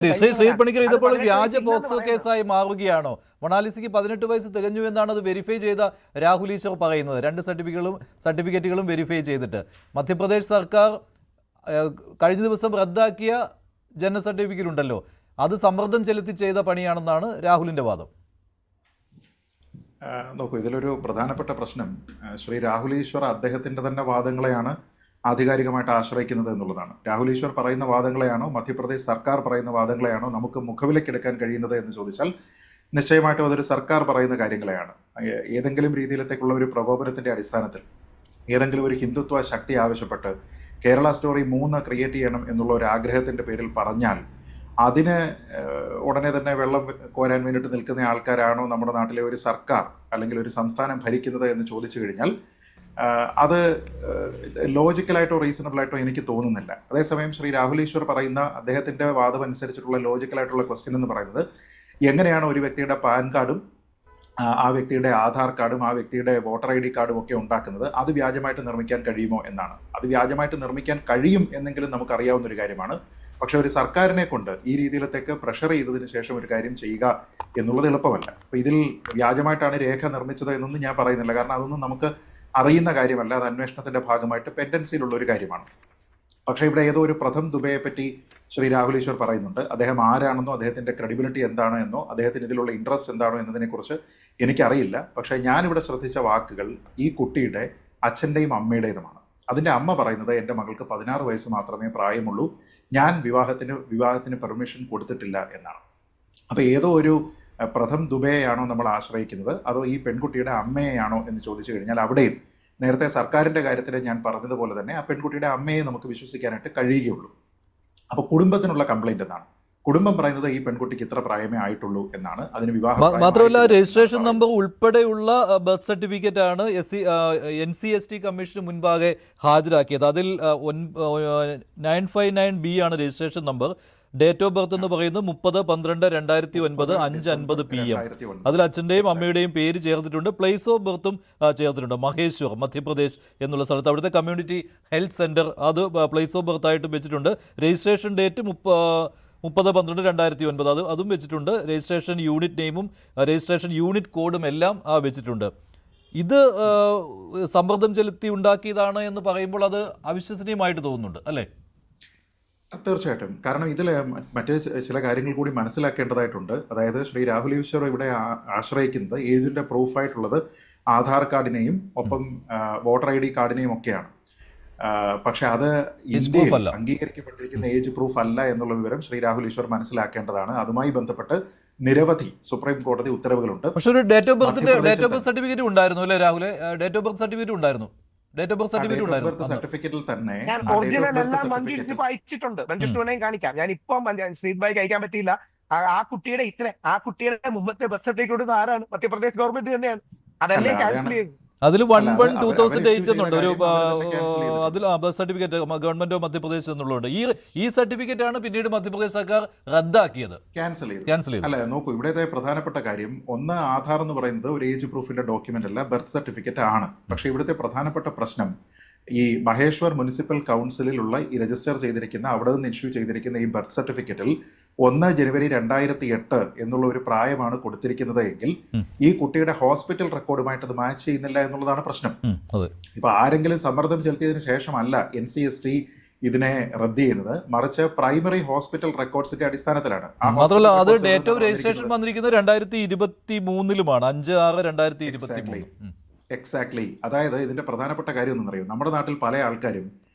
ശ്രീ പണിക്കർ, അത് ഇതിപ്പോൾ 18 വ്യാജ വയസ്സില്ലെന്ന് പോക്സോ പറയുന്നത്. കേസായി മാറുകയാണോ? മൊണാലിസയ്ക്ക് 18 വയസ്സ് തികഞ്ഞു എന്നാണ് അത് വെരിഫൈ ചെയ്ത രാഹുൽ ഈശ്വർ പറയുന്നത്. 2 സർട്ടിഫിക്കറ്റുകളും വെരിഫൈ ചെയ്തിട്ട് മധ്യപ്രദേശ് സർക്കാർ കഴിഞ്ഞ ദിവസം റദ്ദാക്കിയ ജനന സർട്ടിഫിക്കറ്റ് ഉണ്ടല്ലോ, അത് സമ്മർദ്ദം ചെലുത്തി ചെയ്ത പണിയാണെന്നാണ് രാഹുലിന്റെ വാദം. നോക്കൂ, ഇതിലൊരു പ്രധാനപ്പെട്ട പ്രശ്നം ശ്രീ രാഹുൽ ഈശ്വർ അദ്ദേഹത്തിൻ്റെ തന്നെ വാദങ്ങളെയാണ് ആധികാരികമായിട്ട് ആശ്രയിക്കുന്നത് എന്നുള്ളതാണ്. രാഹുൽ ഈശ്വർ പറയുന്ന വാദങ്ങളെയാണോ മധ്യപ്രദേശ് സർക്കാർ പറയുന്ന വാദങ്ങളെയാണോ നമുക്ക് മുഖവിലക്കെടുക്കാൻ കഴിയുന്നത് എന്ന് ചോദിച്ചാൽ നിശ്ചയമായിട്ടും അതൊരു സർക്കാർ പറയുന്ന കാര്യങ്ങളെയാണ്. ഏതെങ്കിലും രീതിയിലത്തേക്കുള്ള ഒരു പ്രകോപനത്തിൻ്റെ അടിസ്ഥാനത്തിൽ ഏതെങ്കിലും ഒരു ഹിന്ദുത്വ ശക്തി ആവശ്യപ്പെട്ട് കേരള സ്റ്റോറി 3 ക്രിയേറ്റ് ചെയ്യണം എന്നുള്ള ഒരു ആഗ്രഹത്തിൻ്റെ പേരിൽ പറഞ്ഞാൽ അതിന് ഉടനെ തന്നെ വെള്ളം കോരാൻ വേണ്ടിയിട്ട് നിൽക്കുന്ന ആൾക്കാരാണോ നമ്മുടെ നാട്ടിലെ ഒരു സർക്കാർ അല്ലെങ്കിൽ ഒരു സംസ്ഥാനം ഭരിക്കുന്നത് എന്ന് ചോദിച്ചു കഴിഞ്ഞാൽ അത് ലോജിക്കലായിട്ടോ റീസണബിളായിട്ടോ എനിക്ക് തോന്നുന്നില്ല. അതേസമയം ശ്രീ രാഹുൽ ഈശ്വർ പറയുന്ന അദ്ദേഹത്തിൻ്റെ വാദം അനുസരിച്ചിട്ടുള്ള ലോജിക്കലായിട്ടുള്ള ക്വസ്റ്റ്യൻ എന്ന് പറയുന്നത്, എങ്ങനെയാണ് ഒരു വ്യക്തിയുടെ പാൻ കാർഡും ആ വ്യക്തിയുടെ ആധാർ കാർഡും ആ വ്യക്തിയുടെ വോട്ടർ ID കാർഡും ഒക്കെ ഉണ്ടാക്കുന്നത് അത് വ്യാജമായിട്ട് നിർമ്മിക്കാൻ കഴിയുമോ എന്നാണ്. അത് വ്യാജമായിട്ട് നിർമ്മിക്കാൻ കഴിയും എന്നെങ്കിലും നമുക്കറിയാവുന്ന ഒരു കാര്യമാണ്. പക്ഷെ ഒരു സർക്കാരിനെ കൊണ്ട് ഈ രീതിയിലത്തേക്ക് പ്രഷർ ചെയ്തതിന് ശേഷം ഒരു കാര്യം ചെയ്യുക എന്നുള്ളത് എളുപ്പമല്ല. അപ്പോൾ ഇതിൽ വ്യാജമായിട്ടാണ് രേഖ നിർമ്മിച്ചത് എന്നൊന്നും ഞാൻ പറയുന്നില്ല, കാരണം അതൊന്നും നമുക്ക് അറിയുന്ന കാര്യമല്ല. അത് അന്വേഷണത്തിന്റെ ഭാഗമായിട്ട് പെൻഡൻസിയിലുള്ള ഒരു കാര്യമാണ്. പക്ഷേ ഇവിടെ ഏതോ ഒരു പ്രഥം ദുബെയെ പറ്റി ശ്രീ രാഹുൽ ഈശ്വർ പറയുന്നുണ്ട്. അദ്ദേഹം ആരാണെന്നോ അദ്ദേഹത്തിന്റെ ക്രെഡിബിലിറ്റി എന്താണോ എന്നോ അദ്ദേഹത്തിന് ഇതിലുള്ള ഇൻട്രസ്റ്റ് എന്താണോ എന്നതിനെക്കുറിച്ച് എനിക്കറിയില്ല. പക്ഷേ ഞാനിവിടെ ശ്രദ്ധിച്ച വാക്കുകൾ ഈ കുട്ടിയുടെ അച്ഛൻ്റെയും അമ്മയുടേതുമാണ്. അതിൻ്റെ അമ്മ പറയുന്നത്, എൻ്റെ മകൾക്ക് 16 വയസ്സ് മാത്രമേ പ്രായമുള്ളൂ, ഞാൻ വിവാഹത്തിന് പെർമിഷൻ കൊടുത്തിട്ടില്ല എന്നാണ്. അപ്പോൾ ഏതോ ഒരു പ്രഥം ദുബെയാണോ നമ്മൾ ആശ്രയിക്കുന്നത്, അതോ ഈ പെൺകുട്ടിയുടെ അമ്മയെയാണോ എന്ന് ചോദിച്ചു കഴിഞ്ഞാൽ അവിടെയും നേരത്തെ സർക്കാരിൻ്റെ കാര്യത്തിൽ ഞാൻ പറഞ്ഞതുപോലെ തന്നെ ആ പെൺകുട്ടിയുടെ അമ്മയെ നമുക്ക് വിശ്വസിക്കാനായിട്ട് കഴിയുകയുള്ളൂ. അപ്പോൾ കുടുംബത്തിനുള്ള കംപ്ലൈൻറ്റ് എന്നാണ്. കുടുംബം പറയുന്നത് ഈ പെൺകുട്ടിക്ക് ഇത്ര പ്രായമേ ആയിട്ടുള്ളൂ എന്നാണ്. അതിന് വിവാഹം മാത്രമല്ല രജിസ്ട്രേഷൻ നമ്പർ ഉൾപ്പെടെയുള്ള ബർത്ത് സർട്ടിഫിക്കറ്റ് ആണ് NCST കമ്മീഷന് മുൻപാകെ ഹാജരാക്കിയത്. അതിൽ 959B ആണ് registration number. Date of birth എന്ന് പറയുന്നത് 30/12/2009 5:50 PM. അതിൽ അച്ഛൻ്റെയും അമ്മയുടെയും പേര് ചേർത്തിട്ടുണ്ട്. പ്ലേസ് ഓഫ് ബർത്തും ചേർത്തിട്ടുണ്ട്, മഹേശ്വർ, മധ്യപ്രദേശ് എന്നുള്ള സ്ഥലത്ത്. അവിടുത്തെ കമ്മ്യൂണിറ്റി ഹെൽത്ത് സെന്റർ അത് പ്ലേസ് ഓഫ് ബർത്ത് ആയിട്ട് വെച്ചിട്ടുണ്ട്. രജിസ്ട്രേഷൻ ഡേറ്റ് 30/12/2009 അതും വെച്ചിട്ടുണ്ട്. രജിസ്ട്രേഷൻ യൂണിറ്റ് നെയിമും രജിസ്ട്രേഷൻ യൂണിറ്റ് കോഡും എല്ലാം വെച്ചിട്ടുണ്ട്. ഇത് സമ്മർദ്ദം ചെലുത്തി ഉണ്ടാക്കിയതാണ് എന്ന് പറയുമ്പോൾ അത് അവിശ്വസനീയമായിട്ട് തോന്നുന്നുണ്ട് അല്ലേ? തീർച്ചയായിട്ടും. കാരണം ഇതിൽ മറ്റേ ചില കാര്യങ്ങൾ കൂടി മനസ്സിലാക്കേണ്ടതായിട്ടുണ്ട്. അതായത് ശ്രീ രാഹുൽ ഈശ്വർ ഇവിടെ ആശ്രയിക്കുന്നത് ഏജിന്റെ പ്രൂഫായിട്ടുള്ളത് ആധാർ കാർഡിനെയും ഒപ്പം വോട്ടർ ID കാർഡിനെയും ഒക്കെയാണ്. പക്ഷെ അത് ഇന്ത്യയിൽ അംഗീകരിക്കപ്പെട്ടിരിക്കുന്ന ഏജ് പ്രൂഫ് അല്ല എന്നുള്ള വിവരം ശ്രീ രാഹുൽ ഈശ്വർ മനസ്സിലാക്കേണ്ടതാണ്. അതുമായി ബന്ധപ്പെട്ട് നിരവധി സുപ്രീം കോടതി ഉത്തരവുകളുണ്ട്. പക്ഷെ ഒരു ഡേറ്റ് ഓഫ് ബർത്ത് സർട്ടിഫിക്കറ്റ് ഉണ്ടായിരുന്നു അല്ലേ രാഹുലെ? ഡേറ്റ് ഓഫ് ബർത്ത് സർട്ടിഫിക്കറ്റ് ഉണ്ടായിരുന്നു. സർട്ടിഫിക്കറ്റിൽ തന്നെ അയച്ചിട്ടുണ്ട്. മഞ്ജുഷ്ണനെയും കാണിക്കാം. ഞാൻ ഇപ്പം ശ്രീത് ഭായിക്ക് അയക്കാൻ പറ്റിയില്ല. ആ കുട്ടിയുടെ മുമ്പത്തെ ബർത്ത് സർട്ടിഫിക്കറ്റ് ആരാണ്? മധ്യപ്രദേശ് ഗവൺമെന്റ് തന്നെയാണ്. അതല്ലേ ക്യാൻസൽ ചെയ്തു. അതിൽ 1/1/2008 എന്നുണ്ട് ഒരു അതിൽ birth certificate government of Madhya Pradesh എന്നുള്ളതുണ്ട്. ഈ സർട്ടിഫിക്കറ്റ് ആണ് പിന്നീട് മധ്യപ്രദേശ് സർക്കാർ റദ്ദാക്കിയത്, ക്യാൻസൽ ചെയ്തു. അല്ല, നോക്കൂ, ഇവിടുത്തെ പ്രധാനപ്പെട്ട കാര്യം ഒന്ന്, ആധാർ എന്ന് പറയുന്നത് ഒരു ഏജ് പ്രൂഫിന്റെ ഡോക്യുമെന്റ് അല്ല, ബർത്ത് സർട്ടിഫിക്കറ്റ് ആണ്. പക്ഷെ ഇവിടുത്തെ പ്രധാനപ്പെട്ട പ്രശ്നം ഈ മഹേശ്വർ മുനിസിപ്പൽ കൗൺസിലുള്ള ഈ രജിസ്റ്റർ ചെയ്തിരിക്കുന്ന, അവിടെ നിന്ന് ഇഷ്യൂ ചെയ്തിരിക്കുന്ന ഈ ബർത്ത് സർട്ടിഫിക്കറ്റിൽ 1 ജനുവരി 2008 എന്നുള്ള ഒരു പ്രായമാണ് കൊടുത്തിരിക്കുന്നത് എങ്കിൽ ഈ കുട്ടിയുടെ ഹോസ്പിറ്റൽ റെക്കോർഡുമായിട്ട് അത് മാച്ച് ചെയ്യുന്നില്ല എന്നുള്ളതാണ് പ്രശ്നം. ഇപ്പൊ ആരെങ്കിലും സമ്മർദ്ദം ചെലുത്തിയതിനു ശേഷമല്ല NCST ഇതിനെ റദ്ദ് ചെയ്യുന്നത്, മറിച്ച് പ്രൈമറി ഹോസ്പിറ്റൽ റെക്കോർഡ്സിന്റെ അടിസ്ഥാനത്തിലാണ്. മാത്രമല്ല അത് ഡേറ്റ് ഓഫ് രജിസ്ട്രേഷൻ വന്നിരിക്കുന്നത് 2023-ലാണ്, 5/6/2023. എക്സാക്ട്ലി. അതായത് ഇതിന്റെ പ്രധാനപ്പെട്ട കാര്യം ഒന്നും നമ്മുടെ നാട്ടിൽ പല ആൾക്കാരും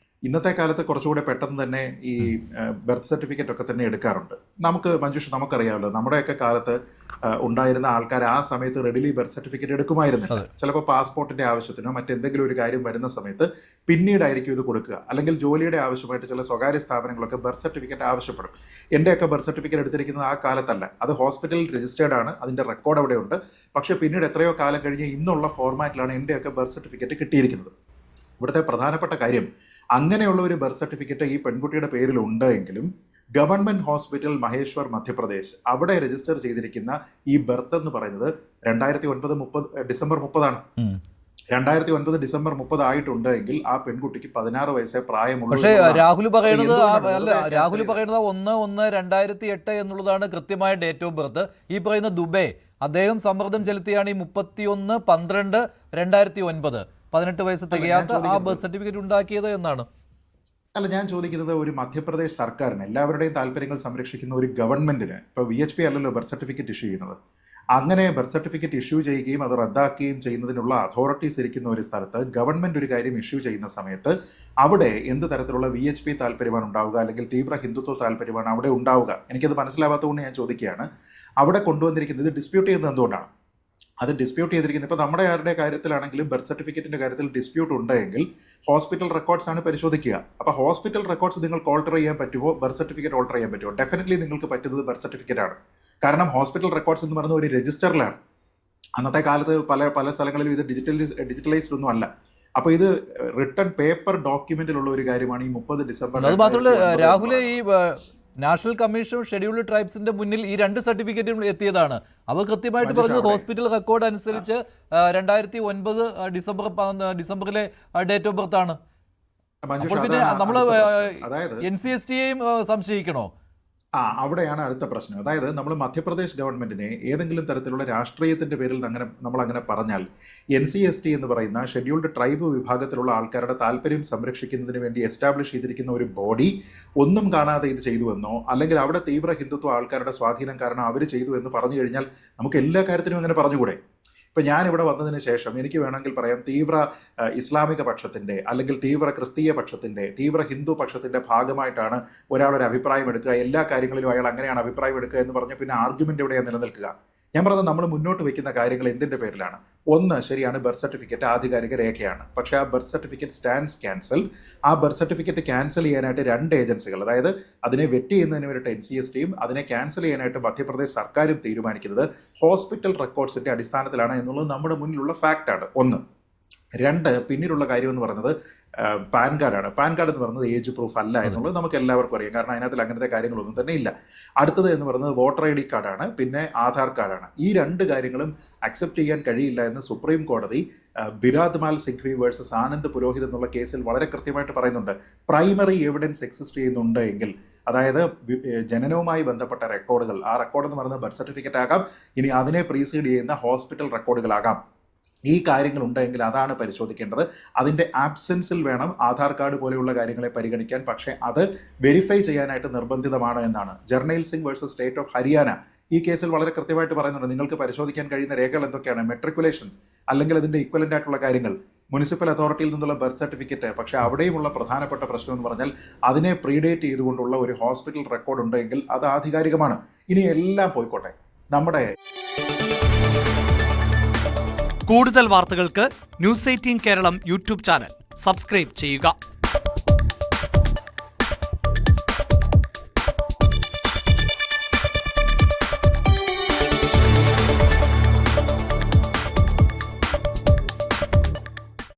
ഇന്നത്തെ കാലത്ത് കുറച്ചുകൂടെ പെട്ടെന്ന് തന്നെ ഈ ബർത്ത് സർട്ടിഫിക്കറ്റ് ഒക്കെ തന്നെ എടുക്കാറുണ്ട്. നമുക്കറിയാമല്ലോ, നമ്മുടെയൊക്കെ കാലത്ത് ഉണ്ടായിരുന്ന ആൾക്കാർ ആ സമയത്ത് റെഡിലി ബർത്ത് സർട്ടിഫിക്കറ്റ് എടുക്കുമായിരുന്നില്ല. ചിലപ്പോൾ പാസ്പോർട്ടിന്റെ ആവശ്യത്തിനോ മറ്റെന്തെങ്കിലും ഒരു കാര്യം വരുന്ന സമയത്ത് പിന്നീടായിരിക്കും ഇത് കൊടുക്കുക. അല്ലെങ്കിൽ ജോലിയുടെ ആവശ്യമായിട്ട് ചില സ്വകാര്യ സ്ഥാപനങ്ങളൊക്കെ ബർത്ത് സർട്ടിഫിക്കറ്റ് ആവശ്യപ്പെടും. എൻ്റെയൊക്കെ ബർത്ത് സർട്ടിഫിക്കറ്റ് എടുത്തിരിക്കുന്നത് ആ കാലത്തല്ല, അത് ഹോസ്പിറ്റലിൽ രജിസ്റ്റേർഡ് ആണ്, അതിന്റെ റെക്കോർഡ് അവിടെ ഉണ്ട്. പക്ഷെ പിന്നീട് എത്രയോ കാലം കഴിഞ്ഞ് ഇന്നുള്ള ഫോർമാറ്റിലാണ് എൻ്റെയൊക്കെ ബർത്ത് സർട്ടിഫിക്കറ്റ് കിട്ടിയിരിക്കുന്നത്. ഇവിടുത്തെ പ്രധാനപ്പെട്ട കാര്യം, അങ്ങനെയുള്ള ഒരു ബർത്ത് സർട്ടിഫിക്കറ്റ് ഈ പെൺകുട്ടിയുടെ പേരിൽ ഉണ്ട് എങ്കിലും ഗവൺമെന്റ് ഹോസ്പിറ്റൽ മഹേശ്വർ മധ്യപ്രദേശ് അവിടെ രജിസ്റ്റർ ചെയ്തിരിക്കുന്ന ഈ ബർത്ത് എന്ന് പറയുന്നത് 2009 ഡിസംബർ 30 2009 ഡിസംബർ 30 ആയിട്ടുണ്ട് എങ്കിൽ ആ പെൺകുട്ടിക്ക് 16 വയസ്സേ പ്രായമുള്ളൂ. പക്ഷേ രാഹുൽ പറയുന്നത് എന്തുകൊണ്ടാണ് അല്ല, രാഹുൽ പറയുന്നത് 1/1/2008 എന്നുള്ളതാണ് കൃത്യമായ ഡേറ്റ് ഓഫ് ബർത്ത്. ഈ പറയുന്ന ദുബൈ അദ്ദേഹം സമ്മർദ്ദം ചെലുത്തിയാണ് ഈ 31/12/2009 18 വയസ്സ് തികയാത്ത ആ ബർത്ത് സർട്ടിഫിക്കറ്റ് ഉണ്ടാക്കിയത് എന്നാണ്. അല്ല, ഞാൻ ചോദിക്കുന്നത് ഒരു മധ്യപ്രദേശ് സർക്കാരിന്, എല്ലാവരുടെയും താല്പര്യങ്ങൾ സംരക്ഷിക്കുന്ന ഒരു ഗവൺമെന്റിന്, ഇപ്പോൾ VHP അല്ലല്ലോ ബർത്ത് സർട്ടിഫിക്കറ്റ് ഇഷ്യൂ ചെയ്യുന്നത്, അങ്ങനെ ബർത്ത് സർട്ടിഫിക്കറ്റ് ഇഷ്യൂ ചെയ്യുകയും അത് റദ്ദാക്കുകയും ചെയ്യുന്നതിനുള്ള അതോറിറ്റീസ് ഇരിക്കുന്ന ഒരു സ്ഥലത്ത് ഗവൺമെന്റ് ഒരു കാര്യം ഇഷ്യൂ ചെയ്യുന്ന സമയത്ത് അവിടെ എന്ത് തരത്തിലുള്ള VHP താല്പര്യമാണ് ഉണ്ടാവുക, അല്ലെങ്കിൽ തീവ്ര ഹിന്ദുത്വ താല്പര്യമാണ് അവിടെ ഉണ്ടാവുക? എനിക്കത് മനസ്സിലാവാത്തതുകൊണ്ട് ഞാൻ ചോദിക്കുകയാണ്. അവിടെ കൊണ്ടുവന്നിരിക്കുന്നത് ഇത് ഡിസ്പ്യൂട്ട് ചെയ്യുന്നത് എന്തുകൊണ്ടാണ്? അത് ഡിസ്പ്യൂട്ട് ചെയ്തിരിക്കുന്നത് ഇപ്പോൾ നമ്മുടെ ആരുടെ കാര്യത്തിലാണെങ്കിലും ബർത്ത് സർട്ടിഫിക്കറ്റിന്റെ കാര്യത്തിൽ ഡിസ്പ്യൂട്ട് ഉണ്ടെങ്കിൽ ഹോസ്പിറ്റൽ റെക്കോർഡ്സ് ആണ് പരിശോധിക്കുക. അപ്പോൾ ഹോസ്പിറ്റൽ റെക്കോർഡ്സ് നിങ്ങൾക്ക് ഓൾട്ടർ ചെയ്യാൻ പറ്റുമോ, ബർത്ത് സർട്ടിഫിക്കറ്റ് ഓൾട്ടർ ചെയ്യാൻ പറ്റുമോ? ഡെഫിനറ്റ്ലി നിങ്ങൾക്ക് പറ്റുന്നത് ബർത്ത് സർട്ടിഫിക്കറ്റ് ആണ്. കാരണം ഹോസ്പിറ്റൽ റെക്കോർഡ്സ് എന്ന് പറയുന്നത് ഒരു രജിസ്റ്ററിലാണ്. അന്നത്തെ കാലത്ത് പല സ്ഥലങ്ങളിലും ഇത് ഡിജിറ്റലൈസ്ഡ് ഒന്നും അല്ല. അപ്പോൾ ഇത് റിട്ടൺ പേപ്പർ ഡോക്യുമെന്റിലുള്ള ഒരു കാര്യമാണ് ഈ 30 ഡിസംബർ. അത് മാത്രമല്ല രാഹുൽ, ഈ നാഷണൽ കമ്മീഷൻ ഷെഡ്യൂൾഡ് ട്രൈബ്സിന്റെ മുന്നിൽ ഈ 2 സർട്ടിഫിക്കറ്റും എത്തിയതാണ്. അവർ കൃത്യമായിട്ട് പറഞ്ഞത് ഹോസ്പിറ്റൽ റെക്കോർഡ് അനുസരിച്ച് 2009 ഡിസംബറിലെ ഡേറ്റ് ഓഫ് ബർത്ത് ആണ്. അപ്പോൾ പിന്നെ നമ്മൾ NCSTയെയും സംശയിക്കണോ? അവിടെയാണ് അടുത്ത പ്രശ്നം. അതായത് നമ്മൾ മധ്യപ്രദേശ് ഗവൺമെന്റിനെ ഏതെങ്കിലും തരത്തിലുള്ള രാഷ്ട്രീയത്തിന്റെ പേരിൽ നമ്മൾ അങ്ങനെ പറഞ്ഞാൽ NCST എന്ന് പറയുന്ന ഷെഡ്യൂൾഡ് ട്രൈബ് വിഭാഗത്തിലുള്ള ആൾക്കാരുടെ താല്പര്യം സംരക്ഷിക്കുന്നതിന് വേണ്ടി എസ്റ്റാബ്ലിഷ് ചെയ്തിരിക്കുന്ന ഒരു ബോഡി ഒന്നും കാണാതെ ഇത് ചെയ്തുവെന്നോ, അല്ലെങ്കിൽ അവിടെ തീവ്ര ഹിന്ദുത്വ ആൾക്കാരുടെ സ്വാധീനം കാരണം അവർ ചെയ്തു എന്ന് പറഞ്ഞു കഴിഞ്ഞാൽ നമുക്ക് എല്ലാ കാര്യത്തിനും അങ്ങനെ പറഞ്ഞുകൂടെ? ഇപ്പം ഞാനിവിടെ വന്നതിന് ശേഷം എനിക്ക് വേണമെങ്കിൽ പറയാം തീവ്ര ഇസ്ലാമിക പക്ഷത്തിൻ്റെ, അല്ലെങ്കിൽ തീവ്ര ക്രിസ്തീയ പക്ഷത്തിൻ്റെ, തീവ്ര ഹിന്ദു പക്ഷത്തിൻ്റെ ഭാഗമായിട്ടാണ് ഒരാളൊരു അഭിപ്രായം എടുക്കുക, എല്ലാ കാര്യങ്ങളിലും അയാൾ അങ്ങനെയാണ് അഭിപ്രായം എടുക്കുക എന്ന് പറഞ്ഞാൽ പിന്നെ ആർഗ്യുമെൻ്റ് എവിടെയാണ് നിലനിൽക്കുക? ഞാൻ പറഞ്ഞത് നമ്മൾ മുന്നോട്ട് വെക്കുന്ന കാര്യങ്ങൾ എന്തിൻ്റെ പേരിലാണ്? ഒന്ന്, ശരിയാണ്, ബർത്ത് സർട്ടിഫിക്കറ്റ് ആധികാരിക രേഖയാണ്. പക്ഷേ ആ ബർത്ത് സർട്ടിഫിക്കറ്റ് സ്റ്റാൻഡ്സ് ക്യാൻസൽഡ്. ആ ബർത്ത് സർട്ടിഫിക്കറ്റ് ക്യാൻസൽ ചെയ്യാനായിട്ട് 2 ഏജൻസികൾ, അതായത് അതിനെ വെറ്റ് ചെയ്യുന്നതിന് വേണ്ടിയിട്ട് NCSTയും അതിനെ ക്യാൻസൽ ചെയ്യാനായിട്ട് മധ്യപ്രദേശ് സർക്കാരും തീരുമാനിക്കുന്നത് ഹോസ്പിറ്റൽ റെക്കോർഡ്സിൻ്റെ അടിസ്ഥാനത്തിലാണ് എന്നുള്ളത് നമ്മുടെ മുന്നിലുള്ള ഫാക്റ്റാണ്. 1. 2, പിന്നീടുള്ള കാര്യം എന്ന് പറയുന്നത് പാൻ കാർഡാണ്. പാൻ കാർഡ് എന്ന് പറയുന്നത് ഏജ് പ്രൂഫ് അല്ല എന്നുള്ളത് നമുക്ക് എല്ലാവർക്കും അറിയാം. കാരണം അതിനകത്തിൽ അങ്ങനത്തെ കാര്യങ്ങളൊന്നും തന്നെ ഇല്ല. അടുത്തത് എന്ന് പറയുന്നത് വോട്ടർ ID കാർഡാണ്, പിന്നെ ആധാർ കാർഡാണ്. ഈ 2 കാര്യങ്ങളും അക്സെപ്റ്റ് ചെയ്യാൻ കഴിയില്ല എന്ന് സുപ്രീം കോടതി ബിരാദ്മാൽ സിംഘ്വി വേഴ്സസ് ആനന്ദ് പുരോഹിത് എന്നുള്ള കേസിൽ വളരെ കൃത്യമായിട്ട് പറയുന്നുണ്ട്. പ്രൈമറി എവിഡൻസ് എക്സിസ്റ്റ് ചെയ്യുന്നുണ്ട് എങ്കിൽ, അതായത് ജനനവുമായി ബന്ധപ്പെട്ട റെക്കോർഡുകൾ, ആ റെക്കോർഡ് എന്ന് പറയുന്നത് ബർത്ത് സർട്ടിഫിക്കറ്റ് ആകാം, ഇനി അതിനെ പ്രീസീഡ് ചെയ്യുന്ന ഹോസ്പിറ്റൽ റെക്കോർഡുകളാകാം. ഈ കാര്യങ്ങൾ ഉണ്ടെങ്കിൽ അതാണ് പരിശോധിക്കേണ്ടത്. അതിൻ്റെ ആബ്സെൻസിൽ വേണം ആധാർ കാർഡ് പോലെയുള്ള കാര്യങ്ങളെ പരിഗണിക്കാൻ. പക്ഷേ അത് വെരിഫൈ ചെയ്യാനായിട്ട് നിർബന്ധിതമാണ് എന്നാണ്. Jarnail Singh versus state of Haryana ഈ കേസിൽ വളരെ കൃത്യമായിട്ട് പറയുന്നുണ്ട്. നിങ്ങൾക്ക് പരിശോധിക്കാൻ കഴിയുന്ന രേഖകൾ എന്തൊക്കെയാണ്? മെട്രിക്കുലേഷൻ, അല്ലെങ്കിൽ അതിൻ്റെ ഇക്വലൻ്റ് ആയിട്ടുള്ള കാര്യങ്ങൾ, മുനിസിപ്പൽ അതോറിറ്റിയിൽ നിന്നുള്ള ബർത്ത് സർട്ടിഫിക്കറ്റ്. പക്ഷേ അവിടെയുമുള്ള പ്രധാനപ്പെട്ട പ്രശ്നം എന്ന് പറഞ്ഞാൽ അതിനെ പ്രീഡേറ്റ് ചെയ്തുകൊണ്ടുള്ള ഒരു ഹോസ്പിറ്റൽ റെക്കോർഡ് ഉണ്ടെങ്കിൽ അത് ആധികാരികമാണ്. ഇനി എല്ലാം പോയിക്കോട്ടെ, നമ്മുടെ കൂടുതൽ വാർത്തകൾക്ക് News 18 Keralam YouTube channel subscribe ചെയ്യുക.